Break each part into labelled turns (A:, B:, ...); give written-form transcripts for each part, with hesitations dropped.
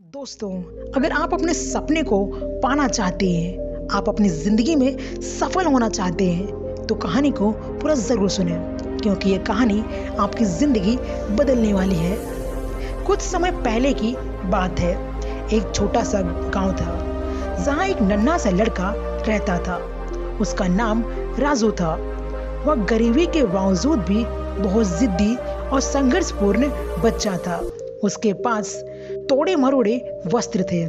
A: दोस्तों, अगर आप अपने सपने को पाना चाहते हैं, आप अपनी ज़िंदगी में सफल होना चाहते हैं, तो कहानी को पूरा ज़रूर सुनें, क्योंकि ये कहानी आपकी ज़िंदगी बदलने वाली है। कुछ समय पहले की बात है। एक छोटा सा गांव था, जहां एक नन्हा सा लड़का रहता था। उसका नाम राजू था। वह गरीबी के बावजूद भी बहुत जिद्दी और संघर्षपूर्ण बच्चा था। उसके पास तोड़े मरोड़े वस्त्र थे,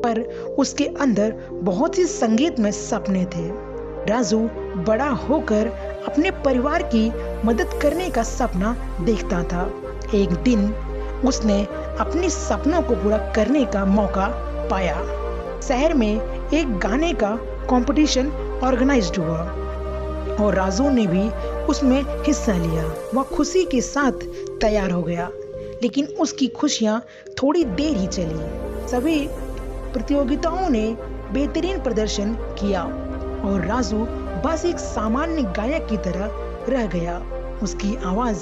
A: पर उसके अंदर बहुत ही संगीत में सपने थे। राजू बड़ा होकर अपने परिवार की मदद करने का सपना देखता था। एक दिन उसने अपने सपनों को पूरा करने का मौका पाया। शहर में एक गाने का कंपटीशन ऑर्गेनाइज्ड हुआ और राजू ने भी उसमें हिस्सा लिया। वह खुशी के साथ तैयार हो गया, लेकिन उसकी खुशियां थोड़ी देर ही चली। सभी प्रतियोगिताओं ने बेहतरीन प्रदर्शन किया और राजू बस एक सामान्य गायक की तरह रह गया। उसकी आवाज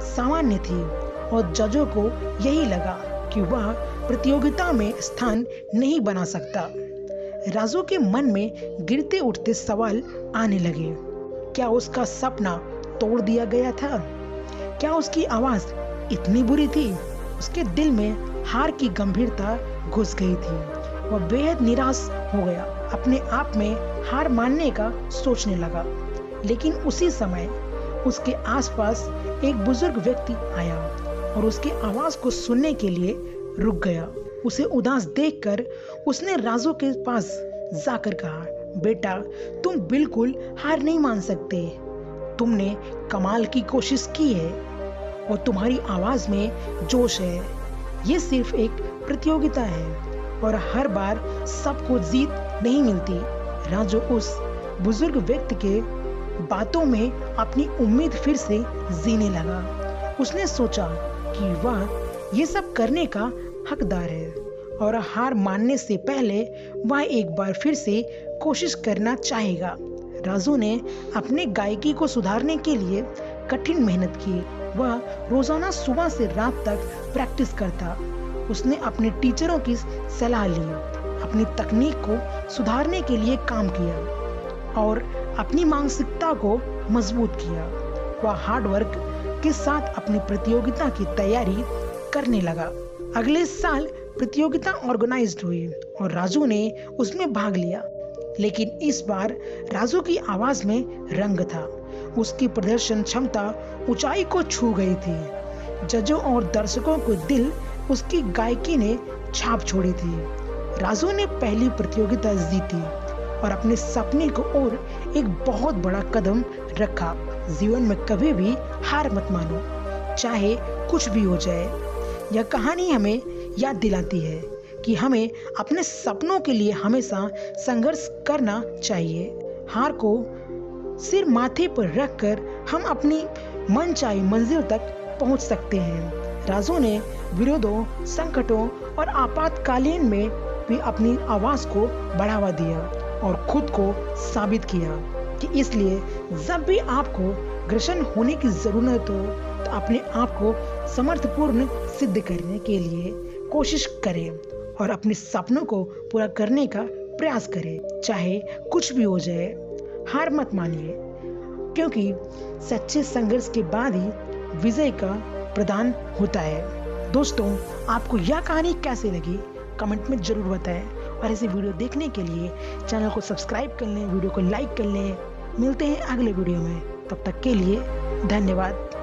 A: सामान्य थी और जजों को यही लगा कि वह प्रतियोगिता में स्थान नहीं बना सकता। राजू के मन में गिरते उठते सवाल आने लगे। क्या उसका सपना तोड़ दिया गया था? क्या उसकी आवाज इतनी बुरी थी? उसके दिल में हार की गंभीरता घुस गई थी। वह बेहद निराश हो गया, अपने आप में हार मानने का सोचने लगा। लेकिन उसी समय उसके आसपास एक बुजुर्ग व्यक्ति आया और उसकी आवाज को सुनने के लिए रुक गया। उसे उदास देखकर उसने राजू के पास जाकर कहा, बेटा, तुम बिल्कुल हार नहीं मान सकते। तुमने कमाल की कोशिश की है और तुम्हारी आवाज में जोश है। ये सिर्फ एक प्रतियोगिता है और हर बार सबको जीत नहीं मिलती। राजू उस बुजुर्ग व्यक्ति के बातों में अपनी उम्मीद फिर से जीने लगा। उसने सोचा कि वह ये सब करने का हकदार है और हार मानने से पहले वह एक बार फिर से कोशिश करना चाहेगा। राजू ने अपने गायकी को सुधारने के लिए कठिन मेहनत की। वह रोजाना सुबह से रात तक प्रैक्टिस करता। उसने अपने टीचरों की सलाह ली, अपनी तकनीक को सुधारने के लिए काम किया और अपनी मानसिकता को मजबूत किया। वह हार्ड वर्क के साथ अपनी प्रतियोगिता की तैयारी करने लगा। अगले साल प्रतियोगिता ऑर्गेनाइज्ड हुई और राजू ने उसमें भाग लिया। लेकिन इस बार राजू की आवाज में रंग था। उसकी प्रदर्शन क्षमता ऊंचाई को छू गई थी। जजों और दर्शकों को दिल उसकी गायकी ने छाप छोड़ी थी। राजू ने पहली प्रतियोगिता जीती और अपने सपने को और एक बहुत बड़ा कदम रखा। जीवन में कभी भी हार मत मानो, चाहे कुछ भी हो जाए। यह कहानी हमें याद दिलाती है कि हमें अपने सपनों के लिए हमेशा संघर्ष करना चाहिए। हार को सिर माथे पर रखकर हम अपनी मनचाही मंजिल तक पहुंच सकते हैं। राजू ने विरोधों, संकटों और आपातकालीन में भी अपनी आवाज को बढ़ावा दिया और खुद को साबित किया कि इसलिए जब भी आपको ग्रसन होने की जरूरत हो तो अपने आप को समर्थपूर्ण सिद्ध करने के लिए कोशिश करें और अपने सपनों को पूरा करने का प्रयास करें। चाहे कुछ भी हो जाए, हार मत मानिए, क्योंकि सच्चे संघर्ष के बाद ही विजय का प्रदान होता है। दोस्तों, आपको यह कहानी कैसी लगी कमेंट में जरूर बताएं और ऐसी वीडियो देखने के लिए चैनल को सब्सक्राइब कर लें, वीडियो को लाइक कर लें। मिलते हैं अगले वीडियो में, तब तक के लिए धन्यवाद।